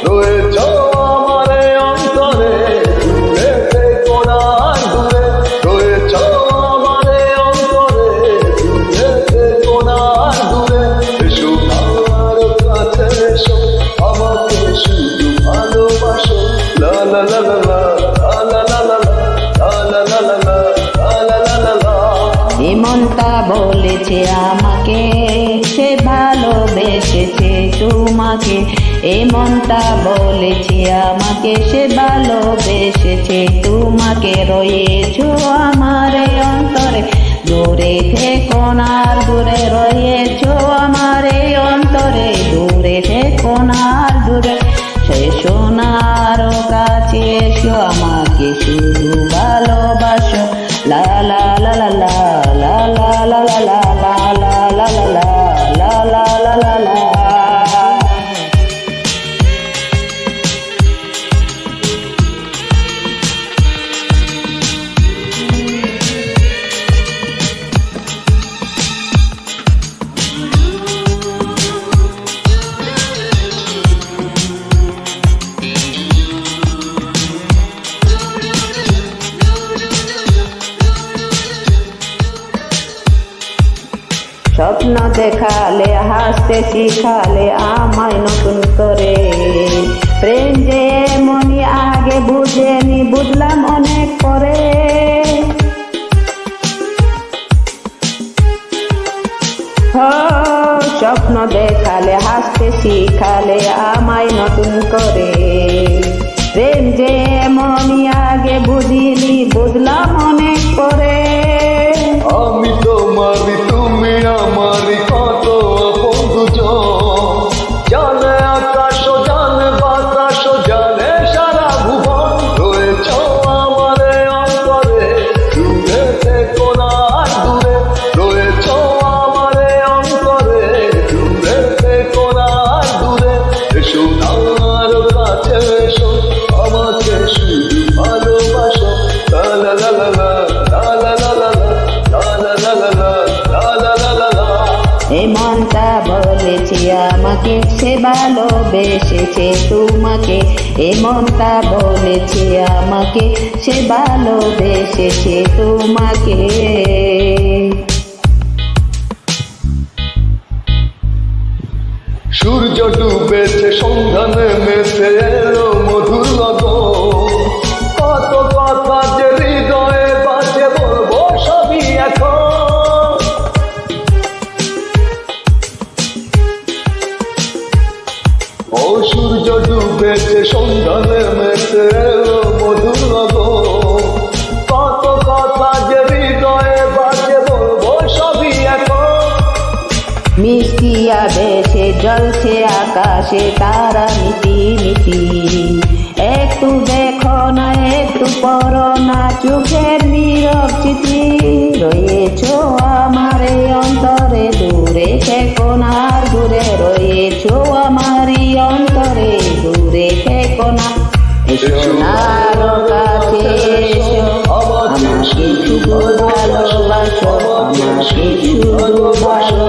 রয়েছ আমারে অন্তরে, দূরে থেকো না দূরে, রয়েছ আমারে অন্তরে, দূরে থেকো না দূরে। এসো আমার কাছে এসো, আমাকে শুধু ভালোবাসো। লা লা লা লা লা লা লা লা লা লা লা লা লা লা লা লা। এই মনটা বলেছে আমাকে সে ভালোবেসেছে তোমাকে, এই মনটা বলেছে আমাকে সে ভালোবেসেছে তোমাকে। রয়েছো আমার এই অন্তরে, দূরে থেকো না দূরে, রয়েছো আমার এই অন্তরে, দূরে থেকো না দূরে। সে সোনার কাছে এসো, আমাকে শুধু ভালোবাসো। লা লা লা লা লা লা লা লা লা লা লা লা লা লা লা লা লা লা লা। স্বপ্ন দেখালে হাসতে শিখালে আমায় নতুন করে, প্রেম যে এমনই আগে বুঝেনি বুঝলাম অনেক পরে। স্বপ্ন দেখালে হাসতে শিখালে আমায় নতুন করে, প্রেম যে এমনই আগে বুঝিনি বুঝলাম অনেক পরে। আমি তোমারি তুমি আমারি কত বন্ধুজন, জানে আকাশ জানে বাতাস জানে সারা ভুবন। রয়েছ আমারে অন্তরে, দূরে থেকো না দূরে, রয়েছ আমারে অন্তরে, দূরে থেকো না দূরে। এসো আমার কাছে এসো, আমাকে শুধু ভালোবাসো। লা লা লা লা লা লা লা লা লা। এই মনটা বলেছে আমাকে সে ভালোবেসেছে তোমাকে, এই মনটা বলেছে আমাকে সে ভালোবেসেছে তোমাকে। সূর্য ডুবেছে সন্ধ্যা নেমেছে এলো মধুর লগন, কত কথা যে হৃদয়ে বাজে বলবো সবই এখন। ও সূর্য ডুবেছে সন্ধ্যা নেমেছে এলো মধুর লগন, কত কথা যে হৃদয়ে বাজে বলবো সবই এখন। মিষ্টি আবেশে জ্বলছে আকাশে তারা মিটি মিটি, একটু দেখো না একটু পড়ো না চোখের নীরব চিঠি। রয়েছো আমার এই অন্তরে, দূরে থেকো না দূরে, রয়েছো আমার এই অন্তরে, দূরে থেকো না। এসো নার কাছে এসো, আমাকে শুধু ভালোবাসো, আমাকে শুধু ভালোবাসো।